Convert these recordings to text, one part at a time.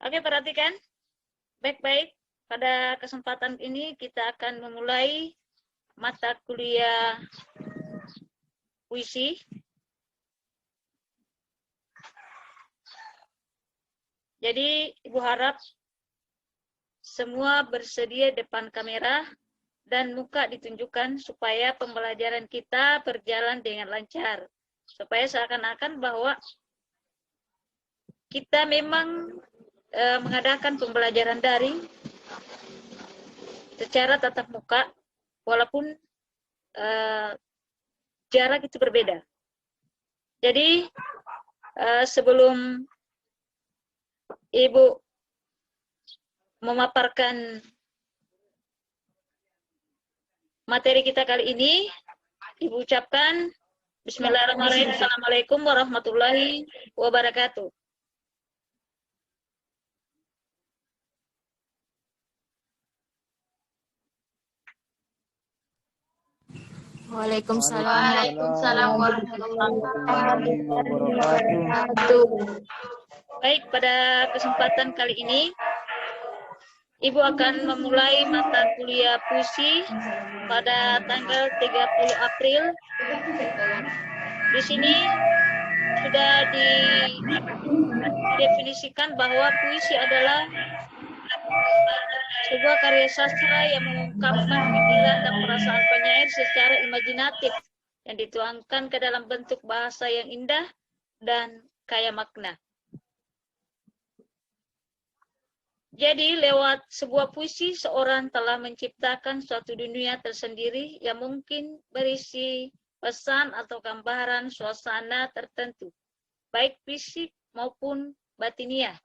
Oke, perhatikan baik-baik. Pada kesempatan ini kita akan memulai mata kuliah puisi. Jadi, Ibu harap semua bersedia depan kamera dan muka ditunjukkan supaya pembelajaran kita berjalan dengan lancar. Supaya seakan-akan bahwa kita memang mengadakan pembelajaran daring secara tatap muka, walaupun jarak itu berbeda. Jadi, sebelum Ibu memaparkan materi kita kali ini, Ibu ucapkan Bismillahirrahmanirrahim. Assalamualaikum warahmatullahi wabarakatuh. Waalaikumsalam warahmatullahi wabarakatuh. Baik, pada kesempatan kali ini Ibu akan memulai mata kuliah puisi pada tanggal 30 April. Di sini sudah didefinisikan bahwa puisi adalah sebuah karya sastra yang mengungkapkan pikiran dan perasaan penyair secara imajinatif yang dituangkan ke dalam bentuk bahasa yang indah dan kaya makna. Jadi, lewat sebuah puisi, seorang telah menciptakan suatu dunia tersendiri yang mungkin berisi pesan atau gambaran suasana tertentu, baik fisik maupun batiniah.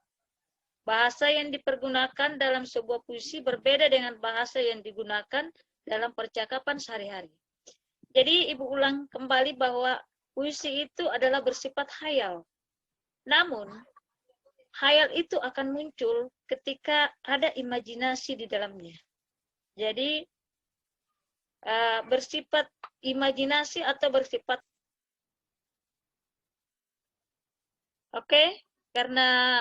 Bahasa yang dipergunakan dalam sebuah puisi berbeda dengan bahasa yang digunakan dalam percakapan sehari-hari. Jadi, Ibu ulang kembali bahwa puisi itu adalah bersifat khayal. Namun, khayal itu akan muncul ketika ada imajinasi di dalamnya. Jadi, bersifat imajinasi atau bersifat karena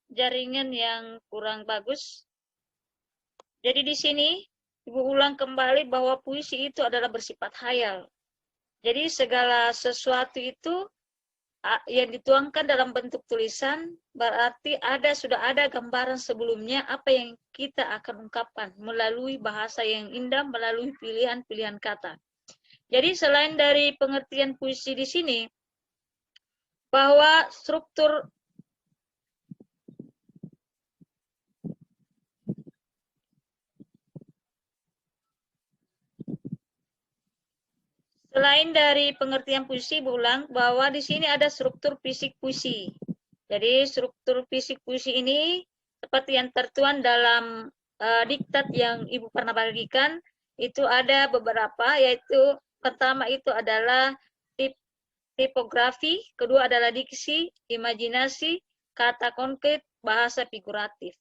jaringan yang kurang bagus. Jadi di sini Ibu ulang kembali bahwa puisi itu adalah bersifat khayal. Jadi segala sesuatu itu yang dituangkan dalam bentuk tulisan berarti sudah ada gambaran sebelumnya apa yang kita akan ungkapkan melalui bahasa yang indah, melalui pilihan-pilihan kata. Jadi selain dari pengertian puisi di sini, bahwa struktur selain dari pengertian puisi, berulang bahwa di sini ada struktur fisik puisi. Jadi struktur fisik puisi ini seperti yang tertuang dalam diktat yang Ibu pernah bagikan, itu ada beberapa, yaitu pertama itu adalah tipografi, kedua adalah diksi, imajinasi, kata konkret, bahasa figuratif.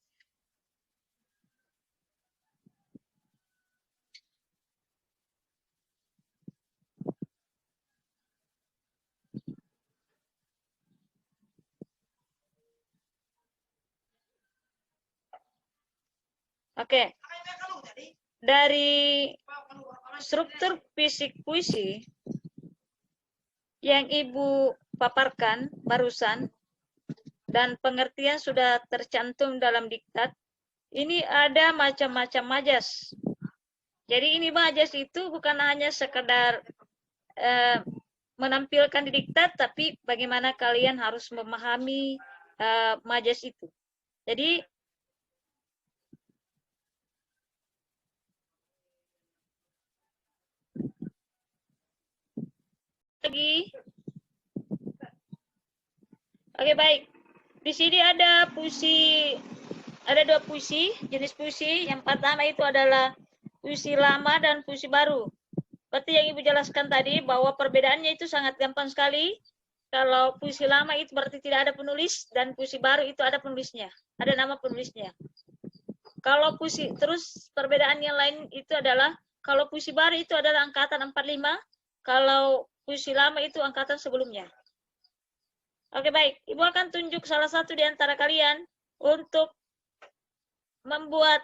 Oke. Dari struktur fisik puisi yang Ibu paparkan barusan dan pengertian sudah tercantum dalam diktat, ini ada macam-macam majas. Jadi ini majas itu bukan hanya sekedar menampilkan di diktat, tapi bagaimana kalian harus memahami majas itu. Jadi lagi. Oke, baik. Di sini ada dua puisi, jenis puisi. Yang pertama itu adalah puisi lama dan puisi baru. Seperti yang Ibu jelaskan tadi bahwa perbedaannya itu sangat gampang sekali. Kalau puisi lama itu berarti tidak ada penulis dan puisi baru itu ada penulisnya, ada nama penulisnya. Kalau puisi terus perbedaan yang lain itu adalah kalau puisi baru itu adalah angkatan 45, kalau puisi lama itu angkatan sebelumnya. Oke, baik. Ibu akan tunjuk salah satu di antara kalian untuk membuat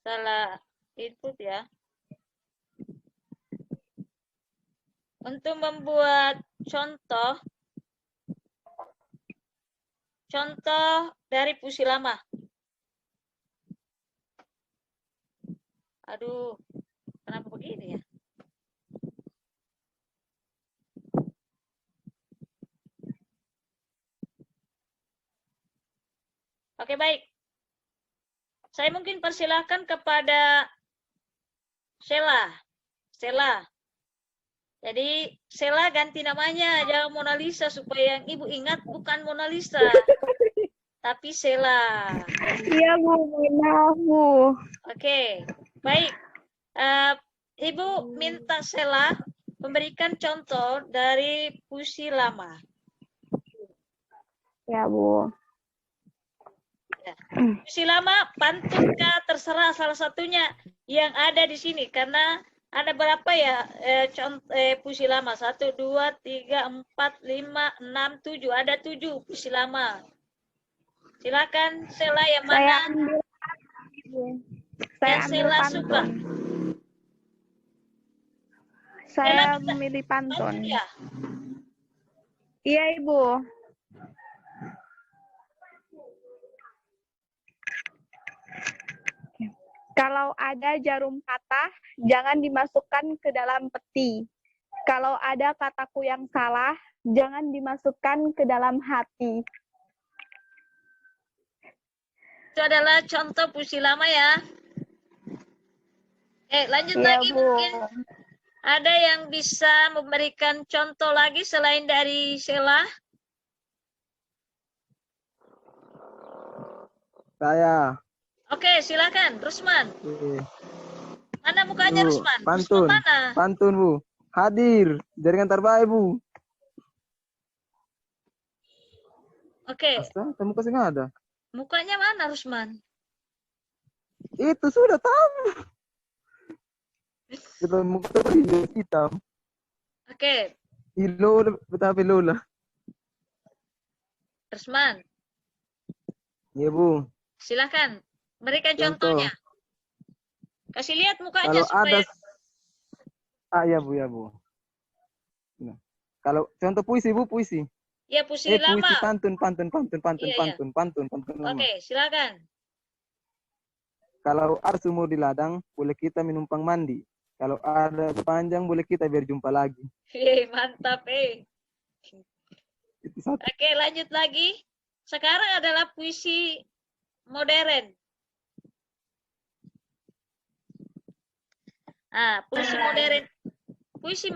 salah input ya. Untuk membuat contoh dari puisi lama. Aduh, kenapa begini ya? Oke, baik. Saya mungkin persilahkan kepada Sheila. Jadi Sheila ganti namanya, jangan Mona Lisa, supaya yang Ibu ingat bukan Mona Lisa, tapi Sheila. Iya Bu, maaf Bu. Oke, baik. Ibu minta Sheila memberikan contoh dari puisi lama. Ya Bu. Puisi lama, pantun kah, terserah salah satunya yang ada di sini, karena ada berapa ya puisi lama? 1, 2, 3, 4, 5, 6, 7. Ada 7 puisi lama. Silakan Sheila yang mana yang Sheila suka. Saya memilih pantun. Ya? Iya Ibu. Kalau ada jarum patah, jangan dimasukkan ke dalam peti. Kalau ada kataku yang salah, jangan dimasukkan ke dalam hati. Itu adalah contoh puisi lama ya. Lanjut Iya, lagi Bu. mungkin. Ada yang bisa memberikan contoh lagi selain dari Sheila? Saya. Oke, silakan, Rusman. Mana mukanya Rusman? Pantun. Rusman mana? Pantun, Bu. Hadir. Jaringan terbaik, Bu. Oke. Astaga, muka sih nggak ada. Mukanya mana Rusman? Itu sudah tahu. Kita muka hitam. Oke. Ilola, betapa Lola. Rusman. Iya, Bu. Silakan. Berikan contohnya. Kasih lihat mukanya Kalau supaya... ya Bu, ya Bu. Nah. Kalau contoh puisi, Bu, puisi. Ya, puisi lama. Puisi pantun lama. Oke, silakan. Kalau air sumur di ladang, boleh kita menumpang mandi. Kalau ada panjang, boleh kita berjumpa lagi. Mantap, Itu satu. Oke, lanjut lagi. Sekarang adalah puisi modern. Puisi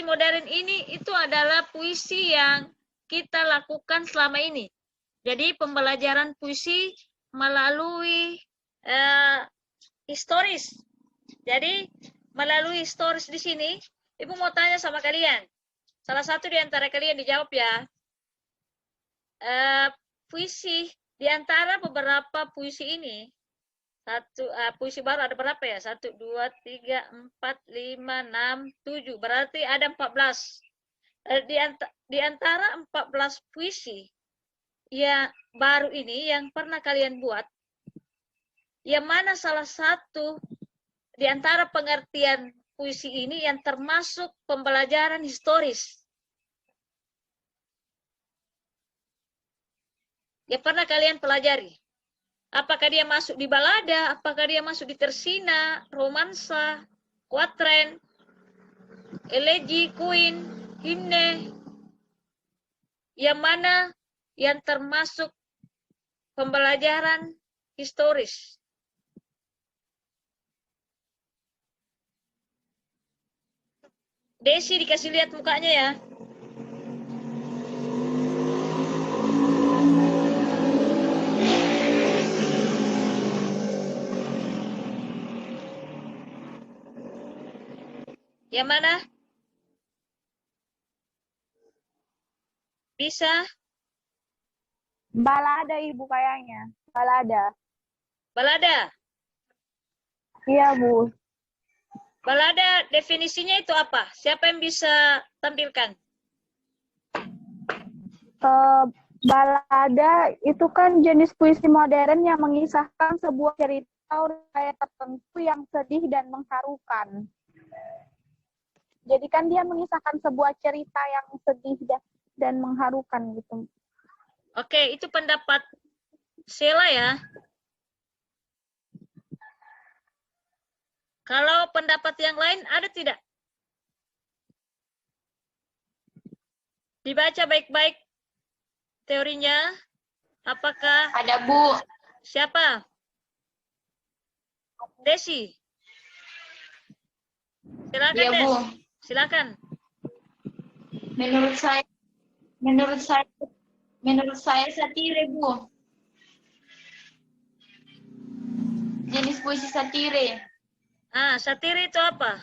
modern ini itu adalah puisi yang kita lakukan selama ini. Jadi pembelajaran puisi melalui historis. Jadi melalui historis di sini, Ibu mau tanya sama kalian. Salah satu di antara kalian dijawab ya. Puisi di antara beberapa puisi ini, puisi baru ada berapa ya? 1, 2, 3, 4, 5, 6, 7. Berarti ada 14. Di antara 14 puisi ya baru ini yang pernah kalian buat, yang mana salah satu di antara pengertian puisi ini yang termasuk pembelajaran historis? Ya pernah kalian pelajari. Apakah dia masuk di balada, apakah dia masuk di tersina, romansa, kuatren, elegi, kuin, himne, yang mana yang termasuk pembelajaran historis? Desi dikasih lihat mukanya ya. Yang mana? Bisa? Balada Ibu kayaknya. Balada. Balada. Iya, Bu. Balada definisinya itu apa? Siapa yang bisa tampilkan? Balada itu kan jenis puisi modern yang mengisahkan sebuah cerita kayak tertentu yang sedih dan mengharukan. Jadi kan dia mengisahkan sebuah cerita yang sedih dan mengharukan gitu. Oke, itu pendapat Sheila ya. Kalau pendapat yang lain ada tidak? Dibaca baik-baik teorinya. Apakah Ada, Bu. siapa? Desi. Silakan, Iya, Des. Bu. Silakan. Menurut saya satire, Bu. Jenis puisi satire. Satire itu apa?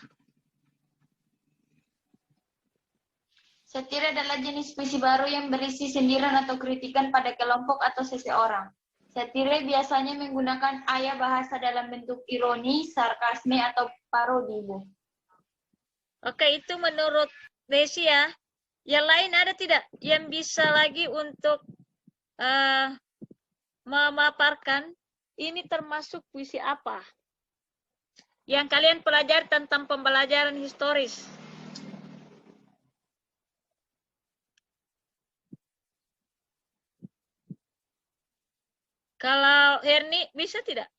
Satire adalah jenis puisi baru yang berisi sindiran atau kritikan pada kelompok atau seseorang. Satire biasanya menggunakan bahasa dalam bentuk ironi, sarkasme, atau parodi, Bu. Oke, itu menurut Desi ya. Yang lain ada tidak yang bisa lagi untuk memaparkan ini termasuk puisi apa? Yang kalian pelajari tentang pembelajaran historis. Kalau Herni bisa tidak?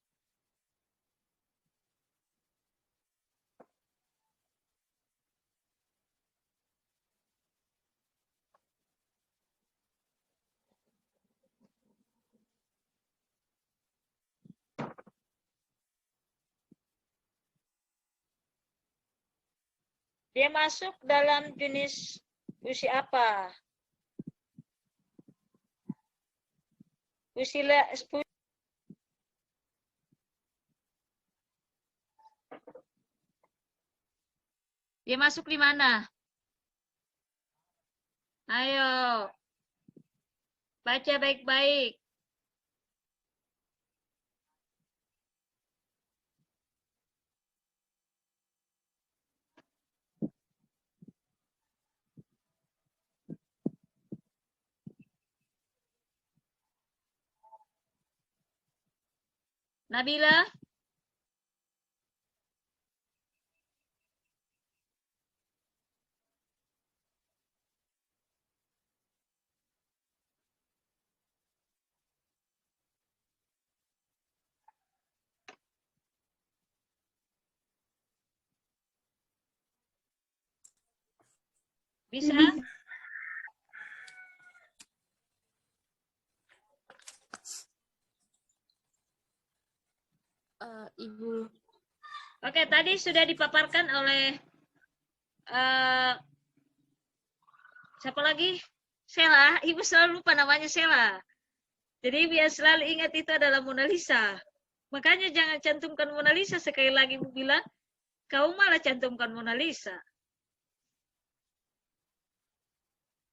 Dia masuk dalam jenis puisi apa? Puisi dia masuk di mana? Ayo, baca baik-baik. Nabila? Bisa? Ibu. Oke, tadi sudah dipaparkan oleh siapa lagi? Sheila. Ibu selalu lupa namanya Sheila. Jadi biar selalu ingat itu adalah Mona Lisa. Makanya jangan cantumkan Mona Lisa. Sekali lagi Ibu bilang, kau malah cantumkan Mona Lisa.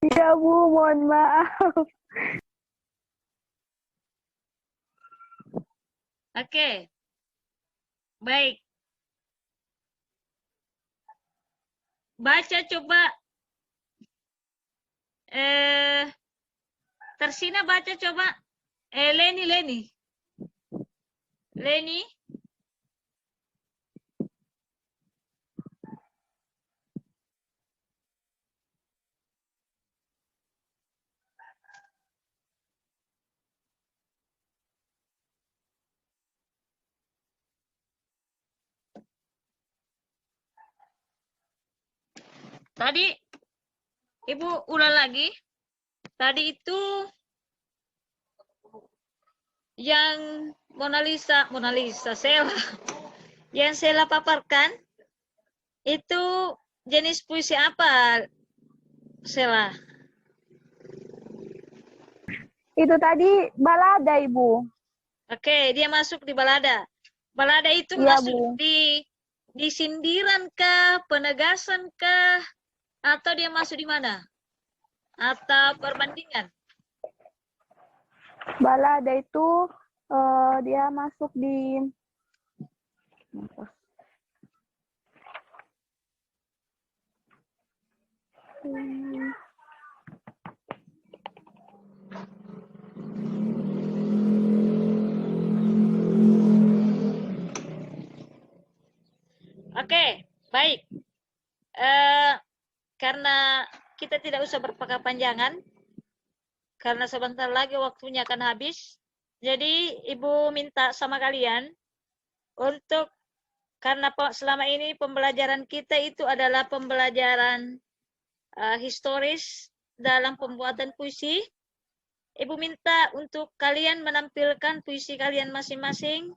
Iya, Bu, mohon maaf. Oke. Baik. Baca coba. Tersina baca coba. Leni. Tadi Ibu ulang lagi. Tadi itu yang Mona Lisa Sheila. Yang Sheila paparkan itu jenis puisi apa, Sheila? Itu tadi balada, Ibu. Oke, dia masuk di balada. Balada itu Iya, masuk Bu. di sindiran kah, penegasan kah, atau dia masuk di mana? Atau perbandingan? Balada itu dia masuk di Oke, baik. Karena kita tidak usah berkepanjangan, karena sebentar lagi waktunya akan habis. Jadi Ibu minta sama kalian untuk, karena selama ini pembelajaran kita itu adalah pembelajaran historis dalam pembuatan puisi. Ibu minta untuk kalian menampilkan puisi kalian masing-masing,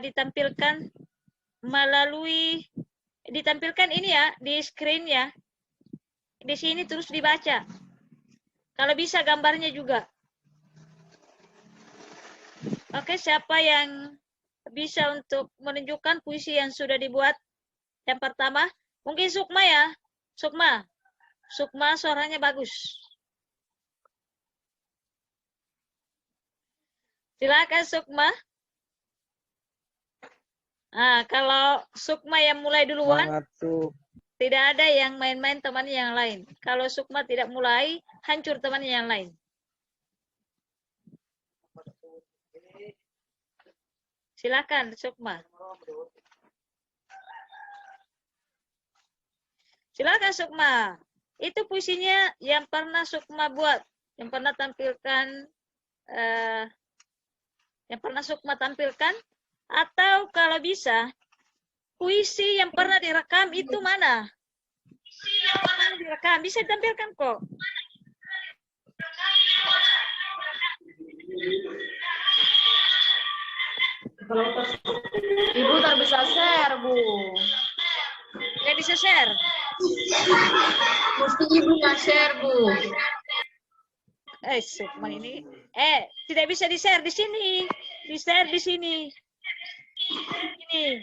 ditampilkan melalui, ditampilkan ini ya, di screen ya. Di sini terus dibaca. Kalau bisa gambarnya juga. Oke, siapa yang bisa untuk menunjukkan puisi yang sudah dibuat? Yang pertama, mungkin Sukma ya. Sukma suaranya bagus. Silakan Sukma. Nah, kalau Sukma yang mulai duluan, tidak ada yang main-main temannya yang lain. Kalau Sukma tidak mulai, hancur temannya yang lain. Silakan Sukma. Silakan Sukma. Itu puisinya yang pernah Sukma buat, yang pernah tampilkan, yang pernah Sukma tampilkan. Atau kalau bisa, puisi yang pernah direkam itu mana? Puisi yang pernah direkam, bisa ditampilkan kok. Ibu tak bisa share, Bu. Tidak bisa share? Mesti Ibu nggak share, Bu. Sukma ini. Tidak bisa di-share di sini. Di-share di sini. Ini,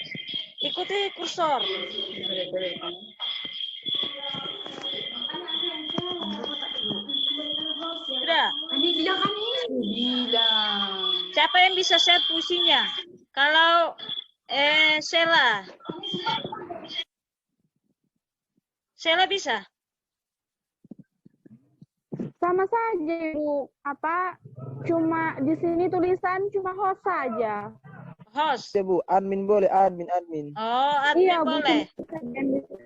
ikuti kursor. Sudah. Siapa yang bisa share puisinya? Kalau Sela bisa? sama saja Ibu. Cuma di sini tulisan cuma host saja. Host. Ya Bu, admin boleh, admin. Oh, admin Iya, boleh.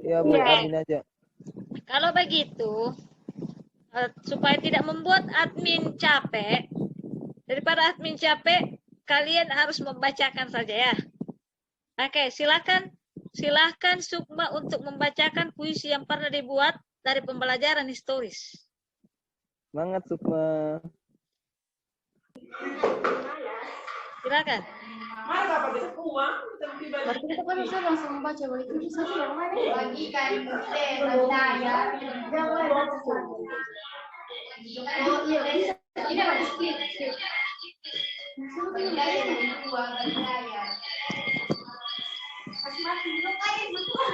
Iya Bu, admin aja. Kalau begitu, supaya tidak membuat admin capek, daripada admin capek, kalian harus membacakan saja ya. Oke, silakan Sukma untuk membacakan puisi yang pernah dibuat dari pembelajaran historis. Semangat Sukma. Silakan. Berarti kita kan bisa langsung baca begitu bisa tidak mana? Bagikan saya. Oh iya bisa. Tidak ada skip. Langsung dari dua saya. Masih juga kayak betul.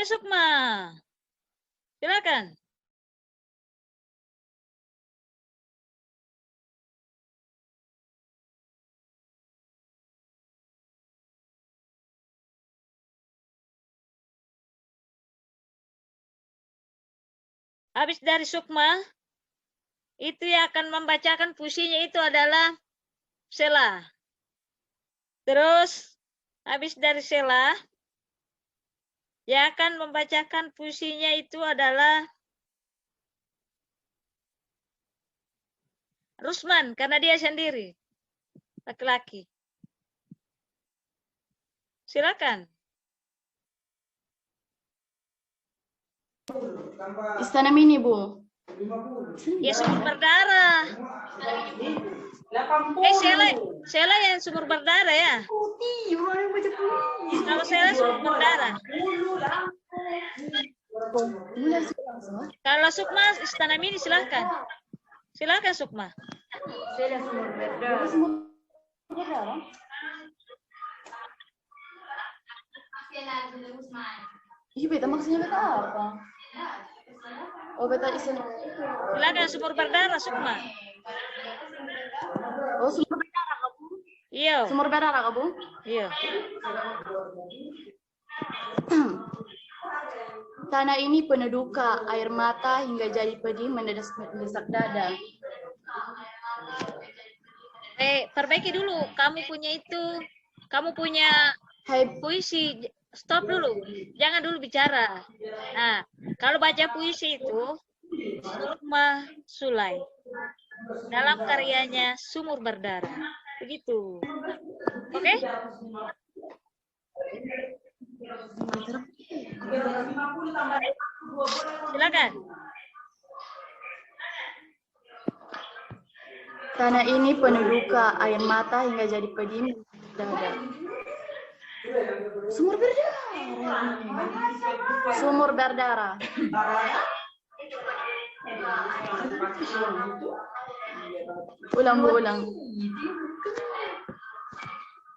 Sukma. Silakan. Habis dari Sukma, itu yang akan membacakan puisinya itu adalah Sela. Terus, habis dari Sela, yang akan membacakan puisinya itu adalah Rusman, karena dia sendiri, laki-laki. Silakan. Istana Mini, Bu. Ya, sumur berdarah. Sela yang sumur berdarah ya. Kalau Sela sumur berdarah. Kalau Sukma Istana Mini silakan. Silakan Sukma. Sela sumur berdarah. Ih, beta maksudnya beta apa? Oh, beta isen. Silakan sumur berdarah, Sukma. Oh, sumur berdarah kamu? Iya. Sumur berdarah kamu? Iya. Tanah ini penuh duka, air mata hingga jadi pedih mendesak dada. Perbaiki dulu. Kamu punya itu. Kamu punya Hai, puisi. Stop dulu. Jangan dulu bicara. Nah, kalau baca puisi itu, Sukma Sulai. Dalam karyanya Sumur Berdarah. Begitu. Oke? Silakan. tanah ini penuh duka, air mata hingga jadi pedih dada. Sumur berdarah. Sumur berdarah. Ulang, Bu, ulang.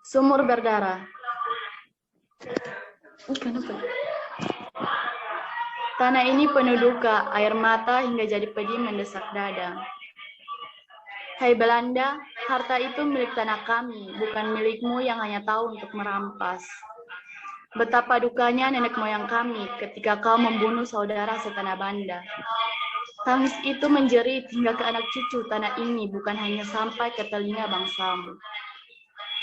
Sumur berdarah. Kenapa? Tanah ini penuh duka, air mata hingga jadi pedih mendesak dada. Hai Belanda, harta itu milik tanah kami, bukan milikmu yang hanya tahu untuk merampas. Betapa dukanya nenek moyang kami ketika kau membunuh saudara setanah Banda. Tangis itu menjerit hingga ke anak cucu tanah ini, bukan hanya sampai ke telinga bangsamu.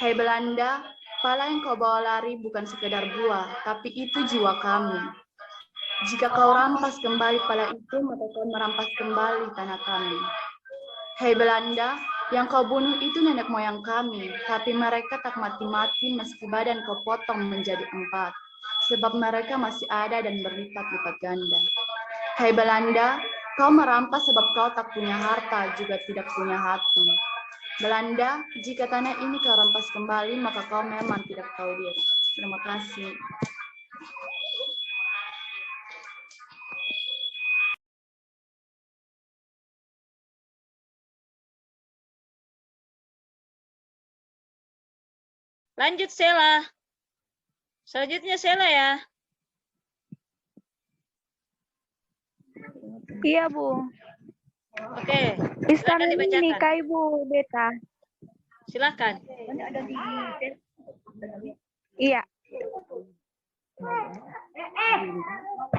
Hai Belanda, pala yang kau bawa lari bukan sekedar buah, tapi itu jiwa kami. Jika kau rampas kembali pala itu, maka kau merampas kembali tanah kami. Hai Belanda, yang kau bunuh itu nenek moyang kami, tapi mereka tak mati-mati meski badan kau potong menjadi 4, sebab mereka masih ada dan berlipat-lipat ganda. Hai Belanda, kau merampas sebab kau tak punya harta, juga tidak punya hati. Belanda, jika tanah ini kau rampas kembali, maka kau memang tidak tahu diri. Terima kasih. Lanjut Sela. Selanjutnya Sela ya. Iya, Bu. Oke. Istana Silakan ini dibacakan. Kak Ibu Beta. Silakan. Iya.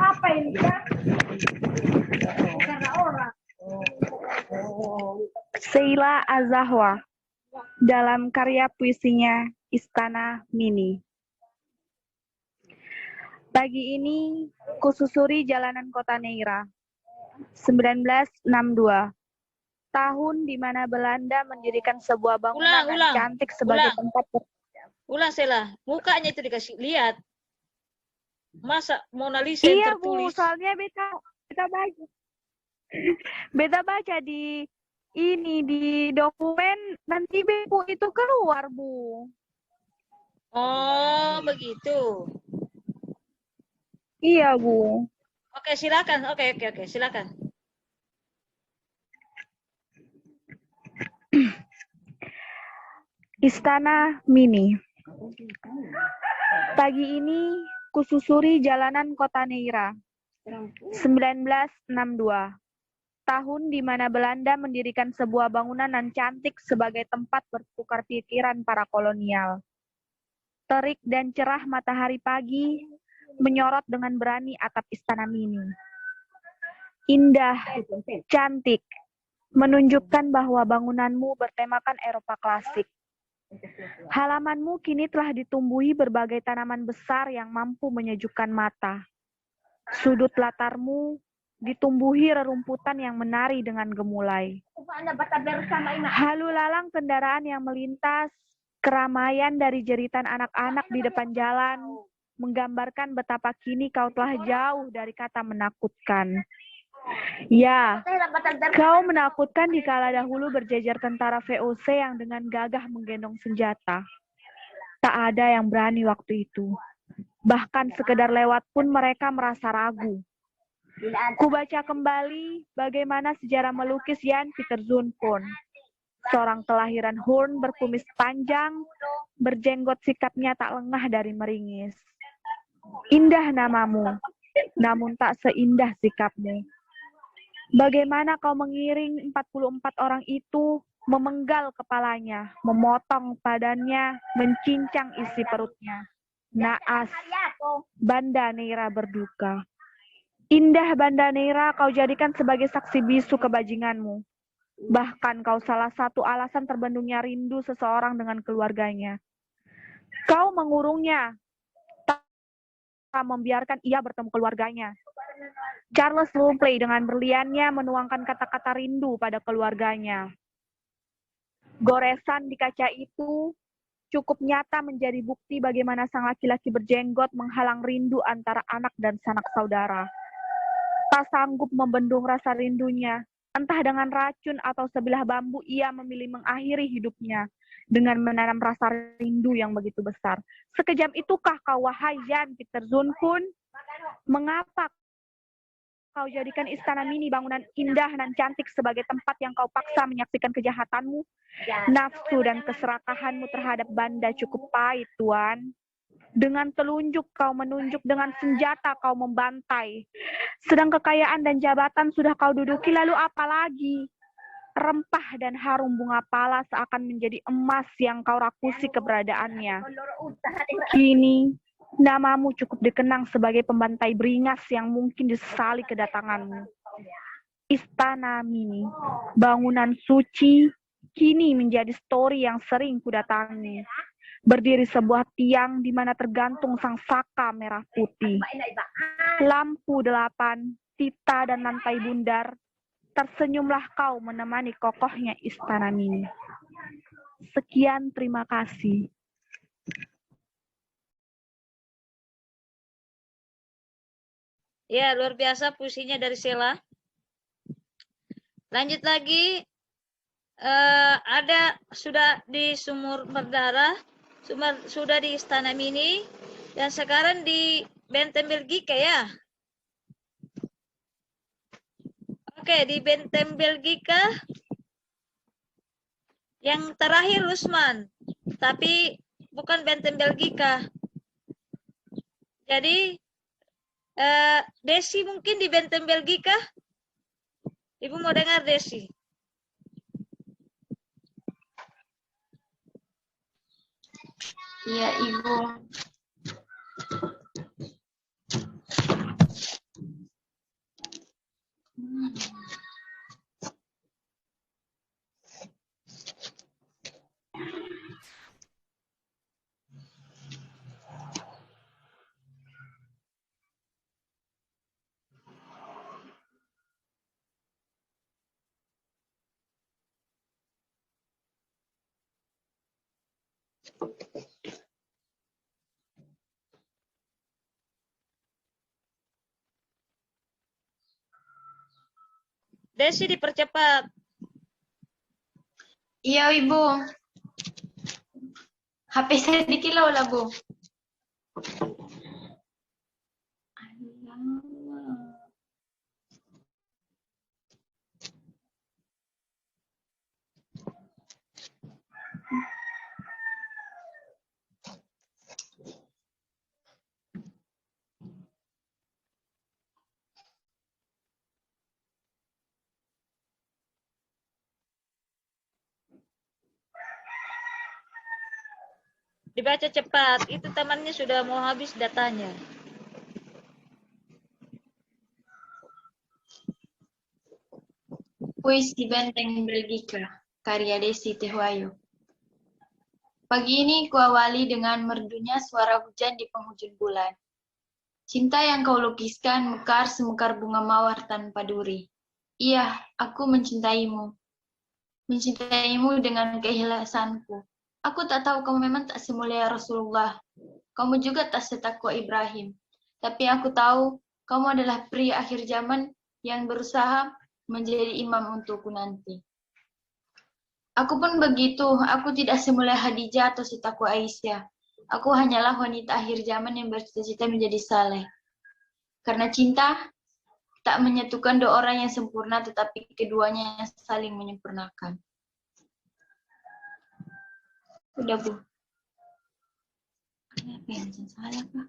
Apa ini? Karena orang. Sheila Azahwa dalam karya puisinya Istana Mini. Pagi ini kususuri jalanan kota Neira. 1962. Tahun di mana Belanda mendirikan sebuah bangunan Ulang. cantik sebagai Ulang. tempat Ulang Sela. Mukanya itu dikasih lihat. Masa Mona Lisa yang Iya, Bu, tertulis? soalnya beta baca. Beta baca di dokumen, nanti Bu itu keluar, Bu. Oh, begitu. Iya, Bu. Oke, silakan. Oke, silakan. Istana Mini. Pagi ini kususuri jalanan kota Neira. 1962. Tahun di mana Belanda mendirikan sebuah bangunan nan cantik sebagai tempat bertukar pikiran para kolonial. Terik dan cerah matahari pagi menyorot dengan berani atap Istana Mini. Indah, cantik, menunjukkan bahwa bangunanmu bertemakan Eropa klasik. Halamanmu kini telah ditumbuhi berbagai tanaman besar yang mampu menyejukkan mata. Sudut latarmu ditumbuhi rerumputan yang menari dengan gemulai. Halu lalang kendaraan yang melintas, keramaian dari jeritan anak-anak di depan jalan, menggambarkan betapa kini kau telah jauh dari kata menakutkan. Ya, kau menakutkan dikala dahulu berjejer tentara VOC yang dengan gagah menggendong senjata. Tak ada yang berani waktu itu. Bahkan sekedar lewat pun mereka merasa ragu. Kubaca kembali bagaimana sejarah melukis Jan Pieter Zoon pun. Seorang kelahiran Horn berkumis panjang, berjenggot, sikapnya tak lengah dari meringis. Indah namamu, namun tak seindah sikapmu. Bagaimana kau mengiring 44 orang itu, memenggal kepalanya, memotong badannya, mencincang isi perutnya. Naas, Banda Neira berduka. Indah Banda Neira kau jadikan sebagai saksi bisu kebajinganmu. Bahkan kau salah satu alasan terbendungnya rindu seseorang dengan keluarganya. Kau mengurungnya, tak membiarkan ia bertemu keluarganya. Charles Lumley dengan berliannya menuangkan kata-kata rindu pada keluarganya. Goresan di kaca itu cukup nyata menjadi bukti bagaimana sang laki-laki berjenggot menghalang rindu antara anak dan sanak saudara. Tak sanggup membendung rasa rindunya, entah dengan racun atau sebilah bambu, ia memilih mengakhiri hidupnya dengan menanam rasa rindu yang begitu besar. Sekejam itukah kau, wahai Jan Peter Zunhun? Mengapa kau jadikan istana mini bangunan indah dan cantik sebagai tempat yang kau paksa menyaksikan kejahatanmu? Nafsu dan keserakahanmu terhadap Banda cukup pahit, Tuan. Dengan telunjuk kau menunjuk, dengan senjata kau membantai. Sedang kekayaan dan jabatan sudah kau duduki, lalu apa lagi? Rempah dan harum bunga pala seakan menjadi emas yang kau rakusi keberadaannya. Kini, namamu cukup dikenang sebagai pembantai beringas yang mungkin disesali kedatanganmu. Istana mini, bangunan suci, kini menjadi story yang sering kudatangi. Berdiri sebuah tiang di mana tergantung sang saka merah putih. Lampu 8, tita dan lantai bundar. Tersenyumlah kau menemani kokohnya istana mini. Sekian, terima kasih. Ya, luar biasa puisinya dari Sheila. Lanjut lagi, ada sudah di Sumur Berdarah, sudah di Istana Mini, dan sekarang di Benteng Belgika ya. Oke, di Benteng Belgika yang terakhir Rusman, tapi bukan Benteng Belgika. Jadi Desi mungkin di Benteng Belgika? Ibu mau dengar Desi? Iya, Ibu. Desi dipercepat. Iya, Ibu. HP saya dikilau lah, Bu. Dibaca cepat, itu temannya sudah mau habis datanya. Puisi Benteng Belgika, karya Desi Tehwayo. Pagi ini kuawali dengan merdunya suara hujan di penghujung bulan. Cinta yang kau lukiskan mekar semekar bunga mawar tanpa duri. Iya, aku mencintaimu. Mencintaimu dengan keikhlasanku. Aku tak tahu kamu memang tak semulia Rasulullah. Kamu juga tak setakwa Ibrahim. Tapi aku tahu kamu adalah pria akhir zaman yang berusaha menjadi imam untukku nanti. Aku pun begitu, aku tidak semulia Khadijah atau setakwa Aisyah. Aku hanyalah wanita akhir zaman yang bercita-cita menjadi saleh. Karena cinta tak menyatukan dua orang yang sempurna, tetapi keduanya yang saling menyempurnakan. Udah, Bu. Apa yang salah, Pak?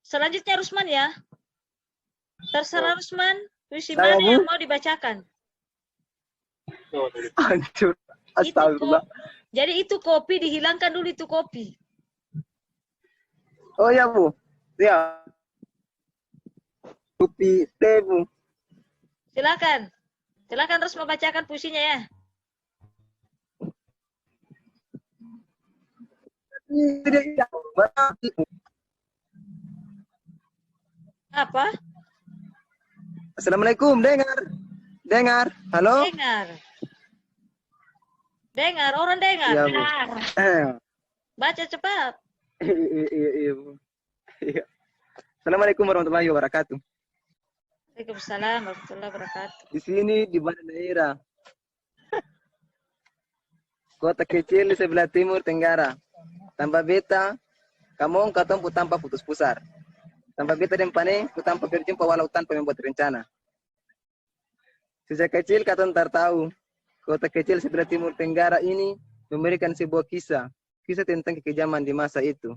Selanjutnya Rusman ya. Terserah Rusman, puisi Saya, mana Bu. yang mau dibacakan. Hancur. Astagfirullah. Jadi itu kopi, dihilangkan dulu itu kopi. Oh ya, Bu. Ya. Kopi teh, Bu. Silakan. Silakan terus membacakan puisinya ya. Apa? Assalamualaikum, dengar. Dengar. Halo? Dengar. Dengar, orang dengar. Iya, Bu. Baca cepat. Iya, Bu. Iya. Assalamualaikum warahmatullahi wabarakatuh. Waalaikumsalam warahmatullahi wabarakatuh. Di sini di Banda Daerah. Kota kecil di sebelah timur tenggara. Tanpa beta, kamu katompu tanpa putus pusar. Tanpa beta dan pane, ku tanpa berjumpa walau tanpa membuat rencana. Sejak kecil katon tahu, kota kecil sebelah timur tenggara ini memberikan sebuah kisah tentang kekejaman di masa itu.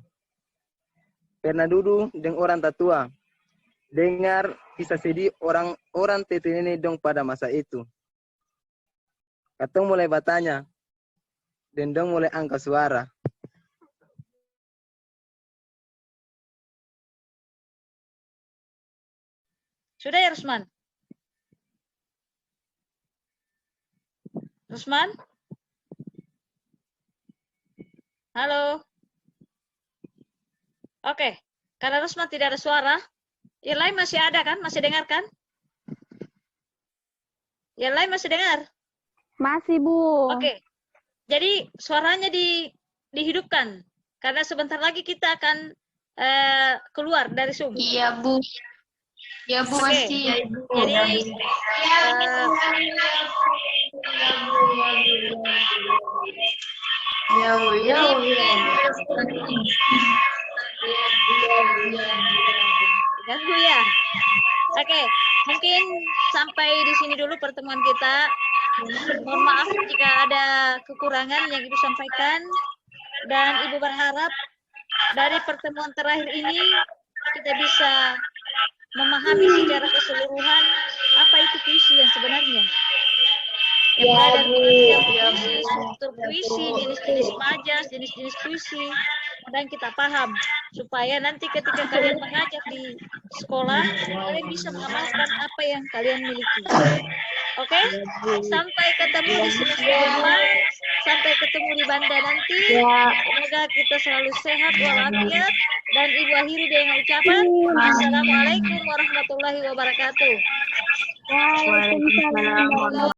Pernah duduk dengan orang tatua, dengar kisah sedih orang tete nenek dong pada masa itu. Katong mulai bertanya, dan dong mulai angkat suara. Sudah ya Rusman? Rusman? Halo? Oke, karena Rusman tidak ada suara, yang lain masih ada kan? Masih dengar kan? Yang lain masih dengar? Masih, Bu. Oke, jadi suaranya dihidupkan, karena sebentar lagi kita akan keluar dari Zoom. Iya, Bu. Ya, Bu, Oke. masih. Jadi Ya, Bu. Ya, Bu. ganggu ya. Oke, mungkin sampai di sini dulu pertemuan kita. Mohon maaf jika ada kekurangan yang Ibu sampaikan. Dan Ibu berharap dari pertemuan terakhir ini kita bisa memahami secara keseluruhan apa itu puisi yang sebenarnya. Yang ada pengertian puisi, struktur puisi, jenis-jenis majas, jenis-jenis puisi, dan kita paham supaya nanti ketika kalian mengajar di sekolah kalian bisa mengamalkan apa yang kalian miliki. Oke? Sampai ketemu di semester depan, sampai ketemu di Banda nanti. Semoga kita selalu sehat walafiat, dan Ibu akhiri dengan ucapan Assalamualaikum warahmatullahi wabarakatuh. Waalaikumsalam.